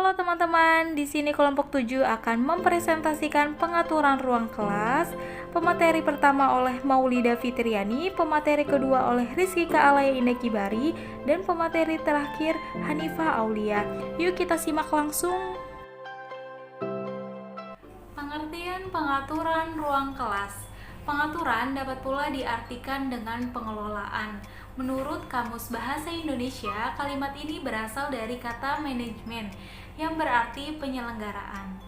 Halo teman-teman, di sini kelompok 7 akan mempresentasikan pengaturan ruang kelas. Pemateri pertama oleh Maulida Fitriani, pemateri kedua oleh Rizkika Alaya Indah Kibari, dan pemateri terakhir Hanifah Aulia. Yuk kita simak langsung. Pengertian pengaturan ruang kelas. Pengaturan dapat pula diartikan dengan pengelolaan. Menurut Kamus Bahasa Indonesia, kalimat ini berasal dari kata manajemen yang berarti penyelenggaraan.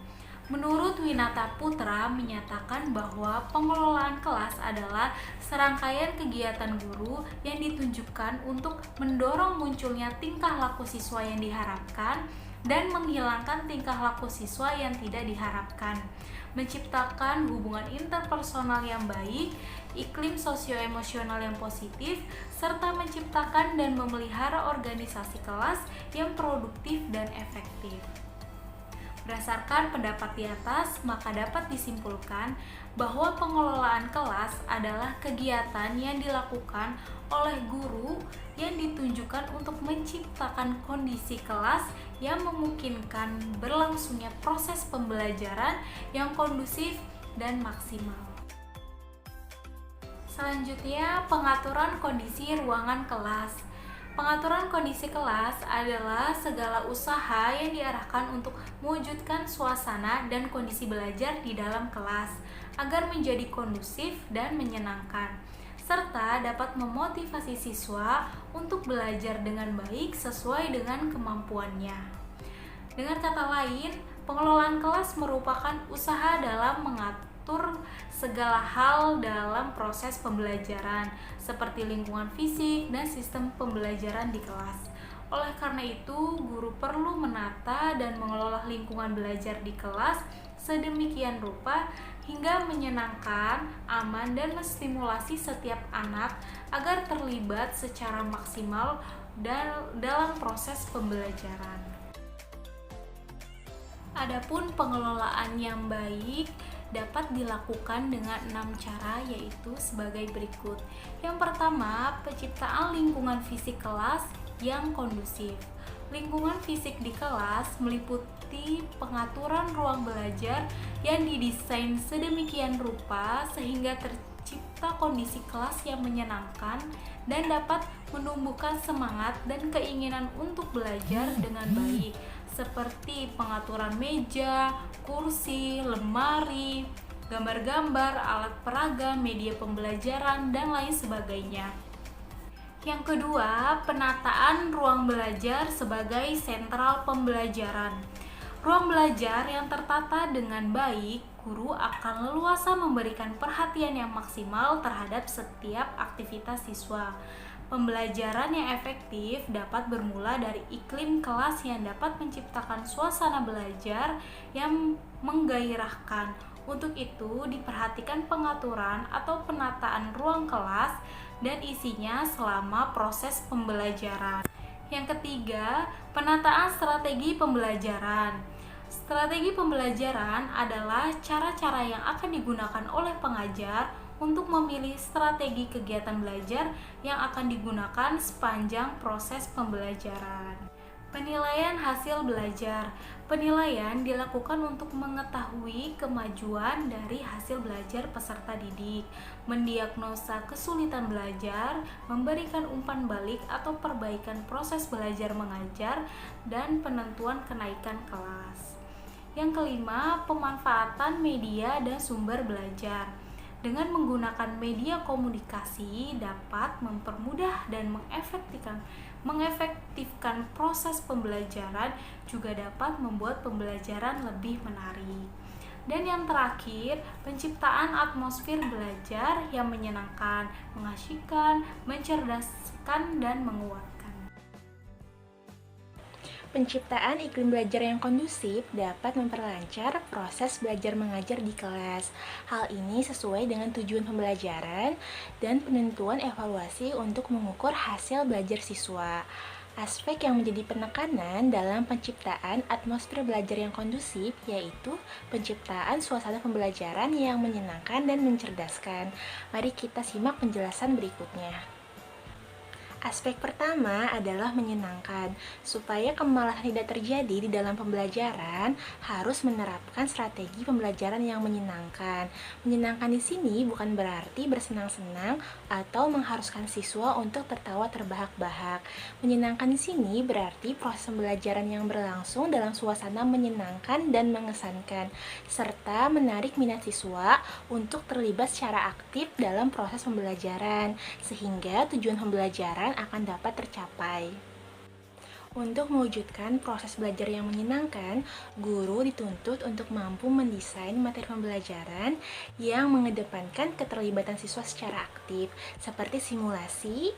Menurut Winata Putra menyatakan bahwa pengelolaan kelas adalah serangkaian kegiatan guru yang ditunjukkan untuk mendorong munculnya tingkah laku siswa yang diharapkan dan menghilangkan tingkah laku siswa yang tidak diharapkan, menciptakan hubungan interpersonal yang baik, iklim sosioemosional yang positif, serta menciptakan dan memelihara organisasi kelas yang produktif dan efektif. Berdasarkan pendapat di atas, maka dapat disimpulkan bahwa pengelolaan kelas adalah kegiatan yang dilakukan oleh guru yang ditunjukkan untuk menciptakan kondisi kelas yang memungkinkan berlangsungnya proses pembelajaran yang kondusif dan maksimal. Selanjutnya, pengaturan kondisi ruangan kelas. Pengaturan kondisi kelas adalah segala usaha yang diarahkan untuk mewujudkan suasana dan kondisi belajar di dalam kelas agar menjadi kondusif dan menyenangkan, serta dapat memotivasi siswa untuk belajar dengan baik sesuai dengan kemampuannya. Dengan kata lain, pengelolaan kelas merupakan usaha dalam mengatur segala hal dalam proses pembelajaran, seperti lingkungan fisik dan sistem pembelajaran di kelas. Oleh karena itu, guru perlu menata dan mengelola lingkungan belajar di kelas sedemikian rupa hingga menyenangkan, aman, dan menstimulasi setiap anak agar terlibat secara maksimal dalam proses pembelajaran. Adapun pengelolaan yang baik dapat dilakukan dengan 6 cara, yaitu sebagai berikut. Yang pertama, penciptaan lingkungan fisik kelas yang kondusif. Lingkungan fisik di kelas meliputi pengaturan ruang belajar yang didesain sedemikian rupa sehingga tercipta kondisi kelas yang menyenangkan dan dapat menumbuhkan semangat dan keinginan untuk belajar dengan baik, seperti pengaturan meja, kursi, lemari, gambar-gambar, alat peraga, media pembelajaran, dan lain sebagainya. Yang kedua, penataan ruang belajar sebagai sentral pembelajaran. Ruang belajar yang tertata dengan baik, guru akan leluasa memberikan perhatian yang maksimal terhadap setiap aktivitas siswa. Pembelajaran yang efektif dapat bermula dari iklim kelas yang dapat menciptakan suasana belajar yang menggairahkan. Untuk itu, diperhatikan pengaturan atau penataan ruang kelas dan isinya selama proses pembelajaran. Yang ketiga, penataan strategi pembelajaran. Strategi pembelajaran adalah cara-cara yang akan digunakan oleh pengajar untuk memilih strategi kegiatan belajar yang akan digunakan sepanjang proses pembelajaran. Penilaian hasil belajar. Penilaian dilakukan untuk mengetahui kemajuan dari hasil belajar peserta didik, mendiagnosa kesulitan belajar, memberikan umpan balik atau perbaikan proses belajar mengajar, dan penentuan kenaikan kelas. Yang kelima, pemanfaatan media dan sumber belajar. Dengan menggunakan media komunikasi dapat mempermudah dan mengefektifkan proses pembelajaran, juga dapat membuat pembelajaran lebih menarik. Dan yang terakhir, penciptaan atmosfer belajar yang menyenangkan, mengasyikkan, mencerdaskan, dan menguatkan. Penciptaan iklim belajar yang kondusif dapat memperlancar proses belajar mengajar di kelas. Hal ini sesuai dengan tujuan pembelajaran dan penentuan evaluasi untuk mengukur hasil belajar siswa. Aspek yang menjadi penekanan dalam penciptaan atmosfer belajar yang kondusif yaitu penciptaan suasana pembelajaran yang menyenangkan dan mencerdaskan. Mari kita simak penjelasan berikutnya. Aspek pertama adalah menyenangkan. Supaya kemalasan tidak terjadi di dalam pembelajaran, harus menerapkan strategi pembelajaran yang menyenangkan. Menyenangkan di sini bukan berarti bersenang-senang atau mengharuskan siswa untuk tertawa terbahak-bahak. Menyenangkan di sini berarti proses pembelajaran yang berlangsung dalam suasana menyenangkan dan mengesankan, serta menarik minat siswa untuk terlibat secara aktif dalam proses pembelajaran, sehingga tujuan pembelajaran akan dapat tercapai. Untuk mewujudkan proses belajar yang menyenangkan, guru dituntut untuk mampu mendesain materi pembelajaran yang mengedepankan keterlibatan siswa secara aktif, seperti simulasi,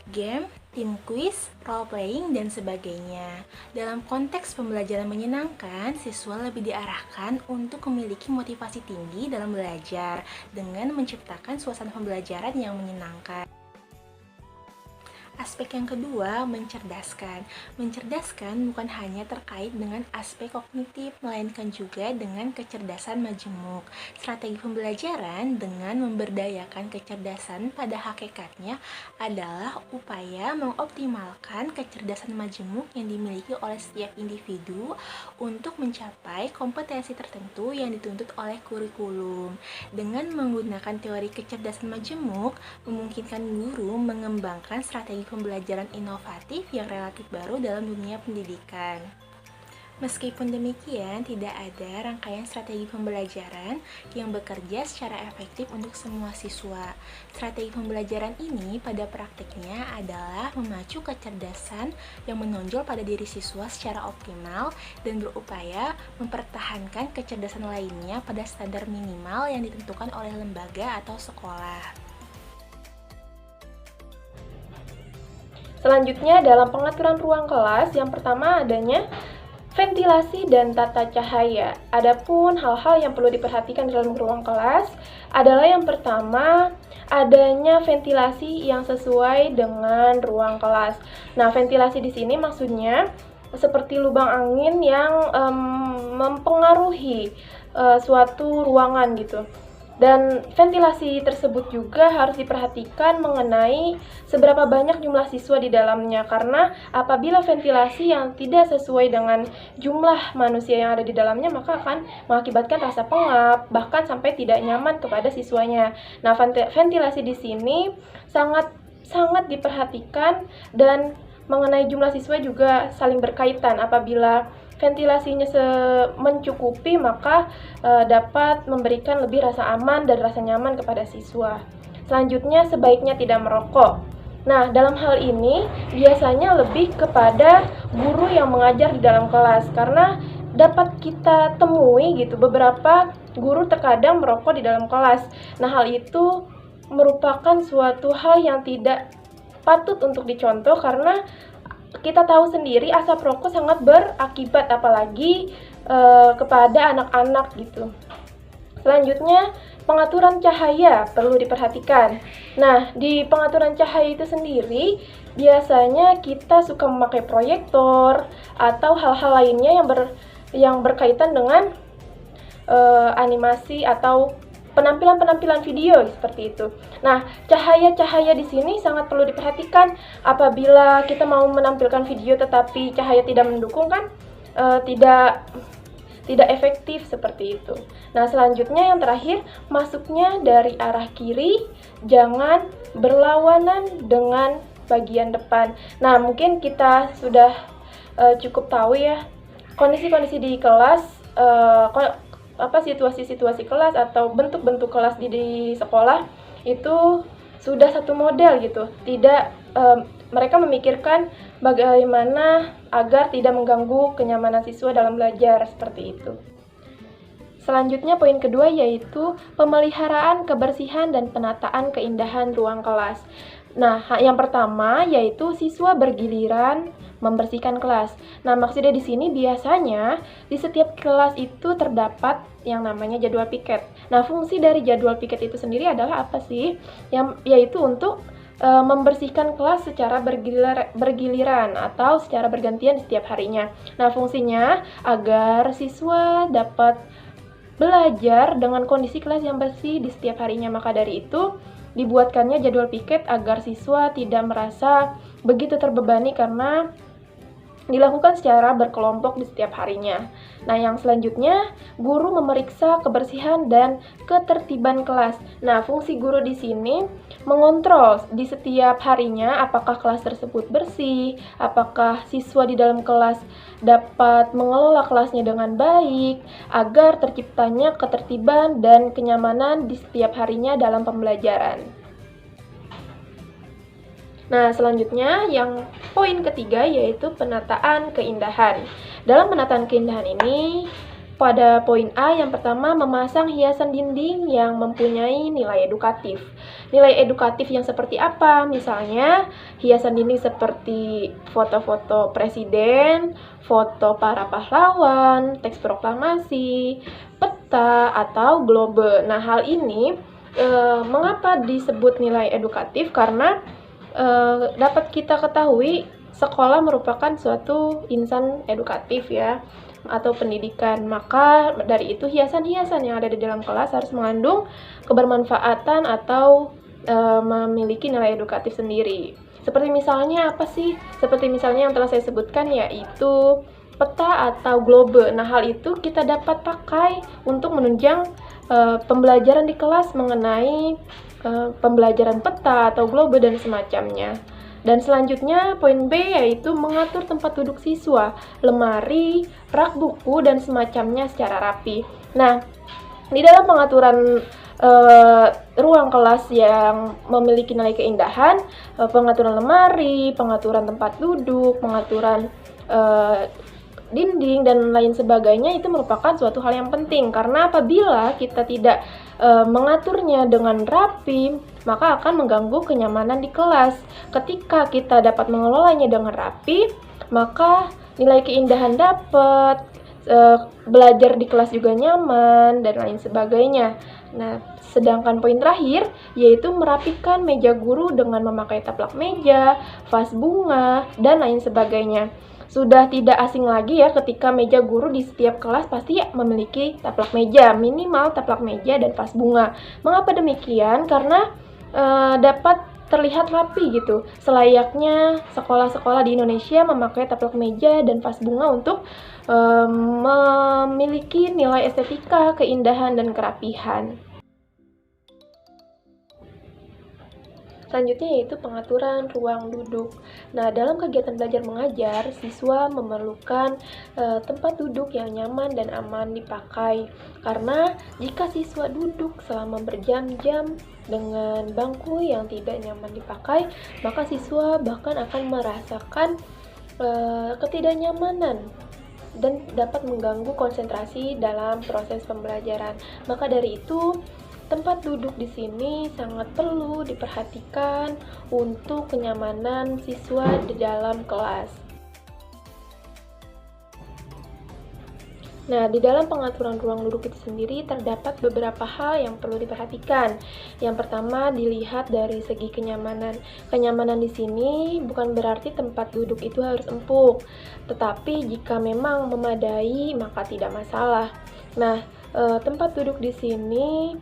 game, tim quiz, role playing, dan sebagainya. Dalam konteks pembelajaran menyenangkan, siswa lebih diarahkan untuk memiliki motivasi tinggi dalam belajar dengan menciptakan suasana pembelajaran yang menyenangkan. Aspek yang kedua, mencerdaskan. Mencerdaskan bukan hanya terkait dengan aspek kognitif, melainkan juga dengan kecerdasan majemuk. Strategi pembelajaran dengan memberdayakan kecerdasan pada hakikatnya adalah upaya mengoptimalkan kecerdasan majemuk yang dimiliki oleh setiap individu untuk mencapai kompetensi tertentu yang dituntut oleh kurikulum. Dengan menggunakan teori kecerdasan majemuk, memungkinkan guru mengembangkan strategi pembelajaran inovatif yang relatif baru dalam dunia pendidikan. Meskipun demikian, tidak ada rangkaian strategi pembelajaran yang bekerja secara efektif untuk semua siswa. Strategi pembelajaran ini pada praktiknya adalah memacu kecerdasan yang menonjol pada diri siswa secara optimal dan berupaya mempertahankan kecerdasan lainnya pada standar minimal yang ditentukan oleh lembaga atau sekolah. Selanjutnya, dalam pengaturan ruang kelas, yang pertama adanya ventilasi dan tata cahaya. Adapun hal-hal yang perlu diperhatikan dalam ruang kelas adalah yang pertama, adanya ventilasi yang sesuai dengan ruang kelas. Nah, ventilasi di sini maksudnya seperti lubang angin yang mempengaruhi suatu ruangan gitu. Dan ventilasi tersebut juga harus diperhatikan mengenai seberapa banyak jumlah siswa di dalamnya, karena apabila ventilasi yang tidak sesuai dengan jumlah manusia yang ada di dalamnya, maka akan mengakibatkan rasa pengap, bahkan sampai tidak nyaman kepada siswanya. Nah, ventilasi di sini sangat diperhatikan, dan mengenai jumlah siswa juga saling berkaitan. Apabila ventilasinya mencukupi, maka dapat memberikan lebih rasa aman dan rasa nyaman kepada siswa. Selanjutnya, sebaiknya tidak merokok. Nah, dalam hal ini biasanya lebih kepada guru yang mengajar di dalam kelas, karena dapat kita temui gitu beberapa guru terkadang merokok di dalam kelas. Nah, hal itu merupakan suatu hal yang tidak patut untuk dicontoh, karena kita tahu sendiri asap rokok sangat berakibat, apalagi kepada anak-anak gitu. Selanjutnya, pengaturan cahaya perlu diperhatikan. Nah, di pengaturan cahaya itu sendiri, biasanya kita suka memakai proyektor atau hal-hal lainnya yang berkaitan dengan animasi atau penampilan-penampilan video seperti itu. Nah, cahaya-cahaya di sini sangat perlu diperhatikan. Apabila kita mau menampilkan video tetapi cahaya tidak mendukung, kan tidak efektif seperti itu. Nah, selanjutnya yang terakhir, masuknya dari arah kiri, jangan berlawanan dengan bagian depan. Nah, mungkin kita sudah cukup tahu ya kondisi-kondisi di kelas, situasi-situasi kelas atau bentuk-bentuk kelas di sekolah itu sudah satu model gitu. Tidak mereka memikirkan bagaimana agar tidak mengganggu kenyamanan siswa dalam belajar seperti itu. Selanjutnya, poin kedua yaitu pemeliharaan kebersihan dan penataan keindahan ruang kelas. Nah, yang pertama yaitu siswa bergiliran membersihkan kelas. Nah, maksudnya di sini biasanya di setiap kelas itu terdapat yang namanya jadwal piket. Nah, fungsi dari jadwal piket itu sendiri adalah apa sih? Yaitu untuk membersihkan kelas secara bergiliran atau secara bergantian di setiap harinya. Nah, fungsinya agar siswa dapat belajar dengan kondisi kelas yang bersih di setiap harinya. Maka dari itu, dibuatkannya jadwal piket agar siswa tidak merasa begitu terbebani karena dilakukan secara berkelompok di setiap harinya. Nah, yang selanjutnya, guru memeriksa kebersihan dan ketertiban kelas. Nah, fungsi guru di sini mengontrol di setiap harinya apakah kelas tersebut bersih, apakah siswa di dalam kelas dapat mengelola kelasnya dengan baik, agar terciptanya ketertiban dan kenyamanan di setiap harinya dalam pembelajaran. Nah, selanjutnya yang poin ketiga yaitu penataan keindahan. Dalam penataan keindahan ini, pada poin A yang pertama memasang hiasan dinding yang mempunyai nilai edukatif. Nilai edukatif yang seperti apa? Misalnya, hiasan dinding seperti foto-foto presiden, foto para pahlawan, teks proklamasi, peta, atau globe. Nah, hal ini mengapa disebut nilai edukatif? Karena dapat kita ketahui sekolah merupakan suatu insan edukatif ya, atau pendidikan. Maka dari itu hiasan-hiasan yang ada di dalam kelas harus mengandung kebermanfaatan atau memiliki nilai edukatif sendiri. Seperti misalnya apa sih? Seperti misalnya yang telah saya sebutkan, yaitu peta atau globe. Nah, hal itu kita dapat pakai untuk menunjang pembelajaran di kelas mengenai pembelajaran peta atau globe dan semacamnya. Dan selanjutnya poin B yaitu mengatur tempat duduk siswa, lemari, rak buku dan semacamnya secara rapi. Nah, di dalam pengaturan ruang kelas yang memiliki nilai keindahan, pengaturan lemari, pengaturan tempat duduk, pengaturan dinding dan lain sebagainya itu merupakan suatu hal yang penting, karena apabila kita tidak mengaturnya dengan rapi, maka akan mengganggu kenyamanan di kelas. Ketika kita dapat mengelolanya dengan rapi, maka nilai keindahan dapat, belajar di kelas juga nyaman dan lain sebagainya. Nah, sedangkan poin terakhir yaitu merapikan meja guru dengan memakai taplak meja, vas bunga, dan lain sebagainya. Sudah tidak asing lagi ya ketika meja guru di setiap kelas pasti memiliki taplak meja, minimal taplak meja dan vas bunga. Mengapa demikian? Karena dapat terlihat rapi gitu. Selayaknya sekolah-sekolah di Indonesia memakai taplak meja dan vas bunga untuk memiliki nilai estetika, keindahan, dan kerapihan. Selanjutnya yaitu pengaturan ruang duduk. Nah, dalam kegiatan belajar mengajar, siswa memerlukan tempat duduk yang nyaman dan aman dipakai. Karena jika siswa duduk selama berjam-jam dengan bangku yang tidak nyaman dipakai, maka siswa bahkan akan merasakan ketidaknyamanan dan dapat mengganggu konsentrasi dalam proses pembelajaran. Maka dari itu, tempat duduk di sini sangat perlu diperhatikan untuk kenyamanan siswa di dalam kelas. Nah, di dalam pengaturan ruang duduk itu sendiri terdapat beberapa hal yang perlu diperhatikan. Yang pertama, dilihat dari segi kenyamanan. Kenyamanan di sini bukan berarti tempat duduk itu harus empuk, tetapi jika memang memadai maka tidak masalah. Nah, tempat duduk di sini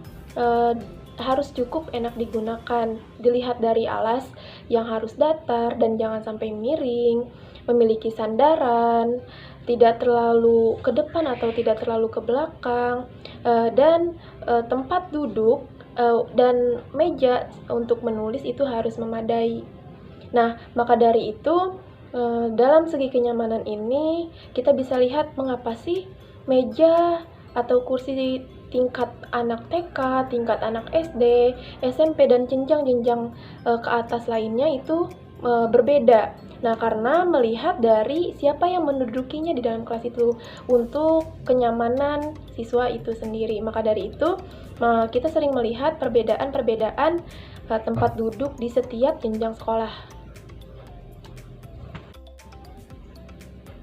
harus cukup enak digunakan. Dilihat dari alas yang harus datar dan jangan sampai miring, memiliki sandaran, tidak terlalu ke depan atau tidak terlalu ke belakang, dan tempat duduk dan meja untuk menulis itu harus memadai. Nah, maka dari itu dalam segi kenyamanan ini kita bisa lihat mengapa sih meja atau kursi tingkat anak TK, tingkat anak SD, SMP, dan jenjang-jenjang ke atas lainnya itu berbeda. Nah, karena melihat dari siapa yang mendudukinya di dalam kelas itu untuk kenyamanan siswa itu sendiri. Maka dari itu, kita sering melihat perbedaan-perbedaan tempat duduk di setiap jenjang sekolah.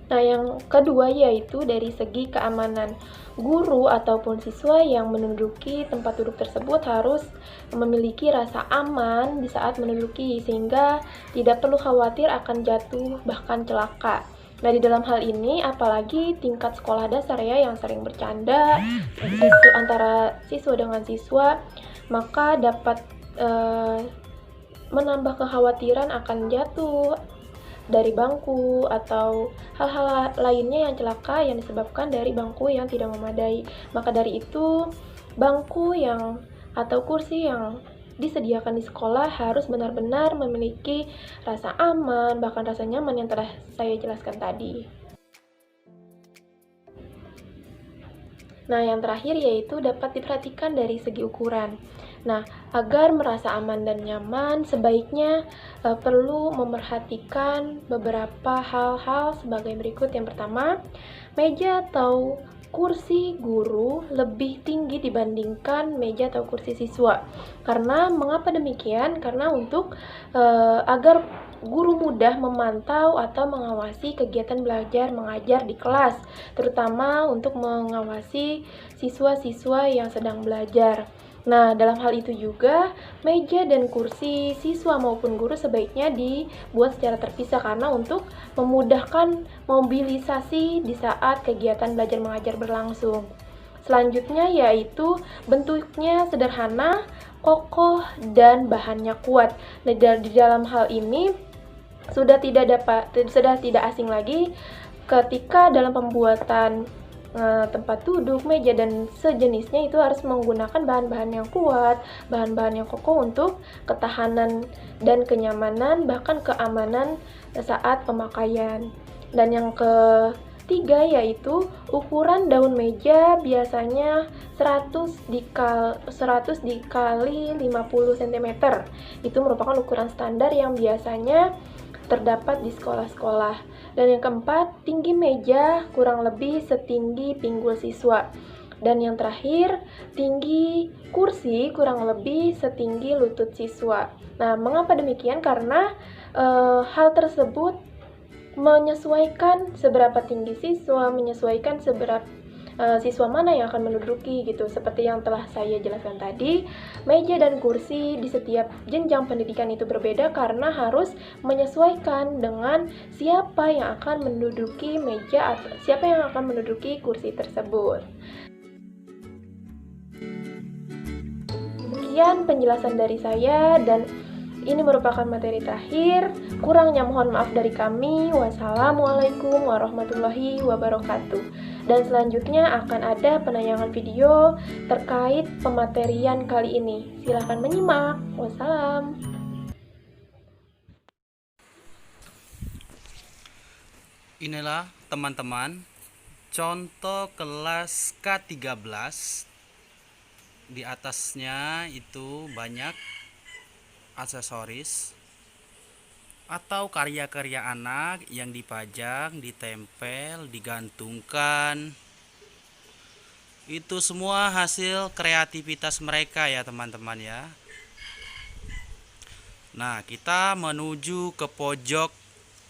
Nah, yang kedua yaitu dari segi keamanan. Guru ataupun siswa yang menduduki tempat duduk tersebut harus memiliki rasa aman di saat menduduki, sehingga tidak perlu khawatir akan jatuh bahkan celaka. Nah, di dalam hal ini apalagi tingkat sekolah dasar ya yang sering bercanda antara siswa dengan siswa, maka dapat eh, menambah kekhawatiran akan jatuh dari bangku atau hal-hal lainnya yang celaka yang disebabkan dari bangku yang tidak memadai. Maka dari itu, bangku yang atau kursi yang disediakan di sekolah harus benar-benar memiliki rasa aman, bahkan rasa nyaman yang telah saya jelaskan tadi. Nah, yang terakhir yaitu dapat diperhatikan dari segi ukuran. Nah, agar merasa aman dan nyaman, sebaiknya perlu memerhatikan beberapa hal-hal sebagai berikut. Yang pertama, meja atau kursi guru lebih tinggi dibandingkan meja atau kursi siswa. Karena mengapa demikian? Karena untuk agar guru mudah memantau atau mengawasi kegiatan belajar mengajar di kelas, terutama untuk mengawasi siswa-siswa yang sedang belajar. Nah, dalam hal itu juga, meja dan kursi siswa maupun guru sebaiknya dibuat secara terpisah karena untuk memudahkan mobilisasi di saat kegiatan belajar mengajar berlangsung. Selanjutnya yaitu bentuknya sederhana, kokoh, dan bahannya kuat. Nah, di dalam hal ini sudah tidak asing lagi ketika dalam pembuatan tempat duduk, meja, dan sejenisnya itu harus menggunakan bahan-bahan yang kuat, bahan-bahan yang kokoh untuk ketahanan dan kenyamanan, bahkan keamanan saat pemakaian. Dan yang ketiga yaitu ukuran daun meja biasanya 100 dikali 50 cm. Itu merupakan ukuran standar yang biasanya terdapat di sekolah-sekolah. Dan yang keempat, tinggi meja kurang lebih setinggi pinggul siswa. Dan yang terakhir, tinggi kursi kurang lebih setinggi lutut siswa. Nah, mengapa demikian? Karena hal tersebut menyesuaikan seberapa tinggi siswa, menyesuaikan seberapa siswa mana yang akan menduduki gitu. Seperti yang telah saya jelaskan tadi, meja dan kursi di setiap jenjang pendidikan itu berbeda karena harus menyesuaikan dengan siapa yang akan menduduki meja atau siapa yang akan menduduki kursi tersebut. Sekian penjelasan dari saya dan ini merupakan materi terakhir. Kurangnya mohon maaf dari kami. Wassalamualaikum warahmatullahi wabarakatuh. Dan selanjutnya akan ada penayangan video terkait pematerian kali ini. Silahkan menyimak. Wassalam. Inilah teman-teman contoh kelas K13. Di atasnya itu banyak aksesoris atau karya-karya anak yang dipajang, ditempel, digantungkan. Itu semua hasil kreativitas mereka ya teman-teman ya. Nah, kita menuju ke pojok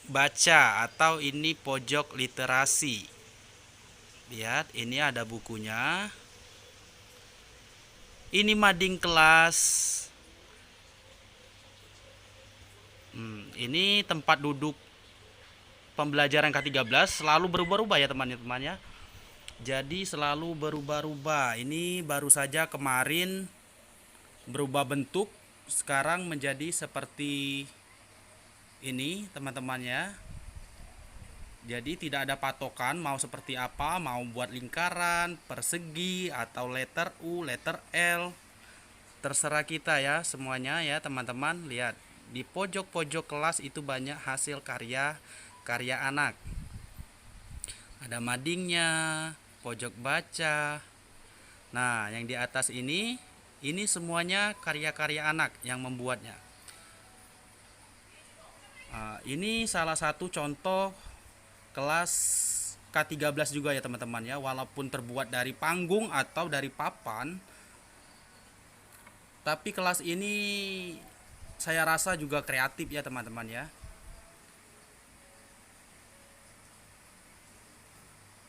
baca atau ini pojok literasi. Lihat, ini ada bukunya. Ini mading kelas. Ini tempat duduk pembelajaran K13 selalu berubah-ubah ya teman-teman ya. Jadi selalu berubah-ubah. Ini baru saja kemarin berubah bentuk, sekarang menjadi seperti ini teman-teman ya. Jadi tidak ada patokan mau seperti apa, mau buat lingkaran, persegi, atau letter U, letter L. Terserah kita ya semuanya ya teman-teman. Lihat, di pojok-pojok kelas itu banyak hasil karya anak. Ada madingnya, pojok baca. Nah, yang di atas ini semuanya karya-karya anak yang membuatnya. Ini salah satu contoh kelas K13 juga ya teman-teman ya. Walaupun terbuat dari panggung atau dari papan, tapi kelas ini saya rasa juga kreatif ya teman-teman ya.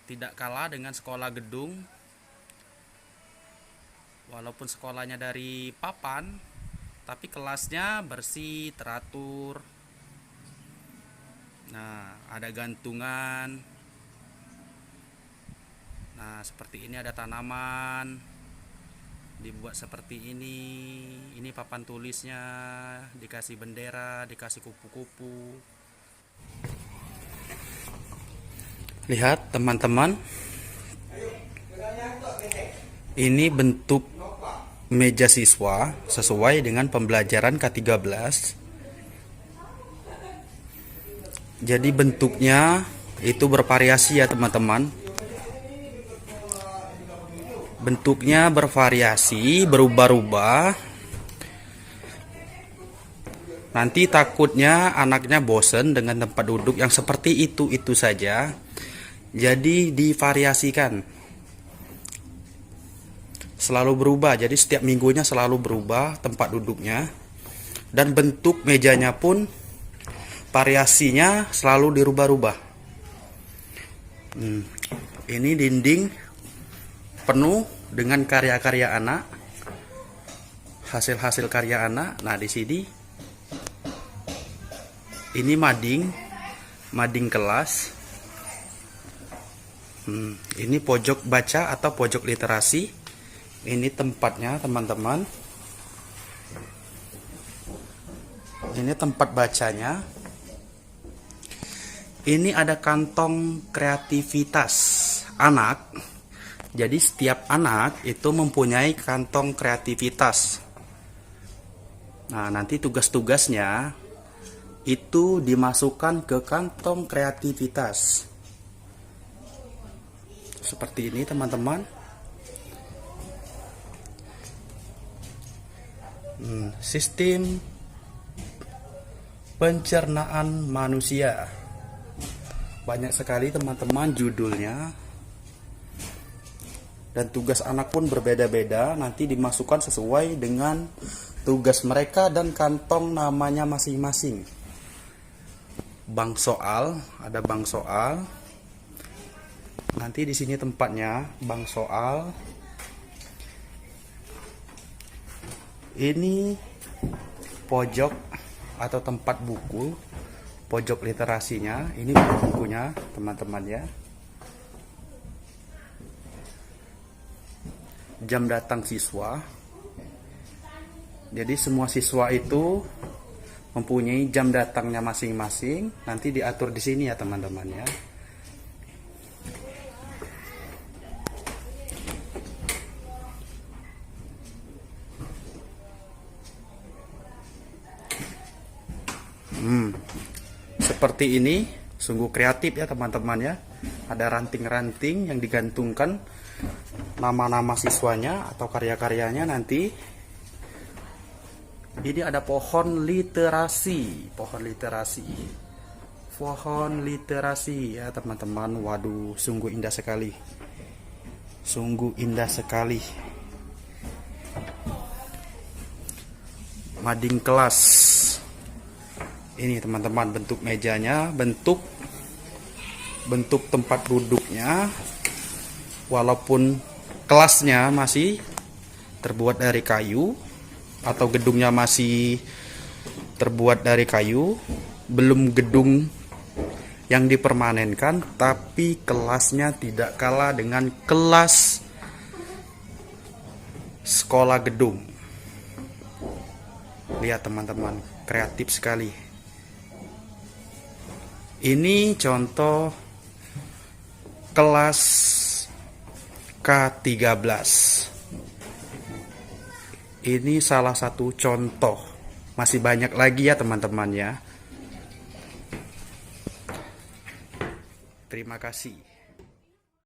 Tidak kalah dengan sekolah gedung. Walaupun sekolahnya dari papan, tapi kelasnya bersih, teratur. Nah, ada gantungan. Nah, seperti ini ada tanaman. dibuat seperti ini papan tulisnya, dikasih bendera, dikasih kupu-kupu. Lihat teman-teman, ini bentuk meja siswa sesuai dengan pembelajaran K13. Jadi bentuknya itu bervariasi ya teman-teman. Bentuknya bervariasi, berubah-ubah. Nanti takutnya anaknya bosen dengan tempat duduk yang seperti itu saja. Jadi divariasikan. Selalu berubah, jadi setiap minggunya selalu berubah tempat duduknya. Dan bentuk mejanya pun variasinya selalu dirubah-rubah. Ini dinding penuh dengan karya-karya anak, hasil-hasil karya anak. Nah di sini ini mading kelas. Ini pojok baca atau pojok literasi. Ini tempatnya teman-teman. Ini tempat bacanya. Ini ada kantong kreativitas anak. Jadi setiap anak itu mempunyai kantong kreativitas. Nah, nanti tugas-tugasnya itu dimasukkan ke kantong kreativitas. Seperti ini teman-teman. Sistem pencernaan manusia. Banyak sekali teman-teman judulnya. Dan tugas anak pun berbeda-beda, nanti dimasukkan sesuai dengan tugas mereka dan kantong namanya masing-masing. Bank soal, ada bank soal. Nanti di sini tempatnya bank soal. Ini pojok atau tempat buku, pojok literasinya. Ini buku-bukunya teman-teman ya. Jam datang siswa. Jadi semua siswa itu mempunyai jam datangnya masing-masing. Nanti diatur di sini ya teman-teman ya. Seperti ini, sungguh kreatif ya teman-teman ya. Ada ranting-ranting yang digantungkan nama-nama siswanya atau karya-karyanya nanti. Ini ada pohon literasi, pohon literasi ya teman-teman. Waduh, sungguh indah sekali. Sungguh indah sekali. Mading kelas. Ini teman-teman bentuk mejanya, bentuk tempat duduknya. Walaupun kelasnya masih terbuat dari kayu atau gedungnya masih terbuat dari kayu, belum gedung yang dipermanenkan, tapi kelasnya tidak kalah dengan kelas sekolah gedung. Lihat teman-teman, kreatif sekali. Ini contoh kelas K13. Ini salah satu contoh. Masih banyak lagi ya teman-teman ya. Terima kasih.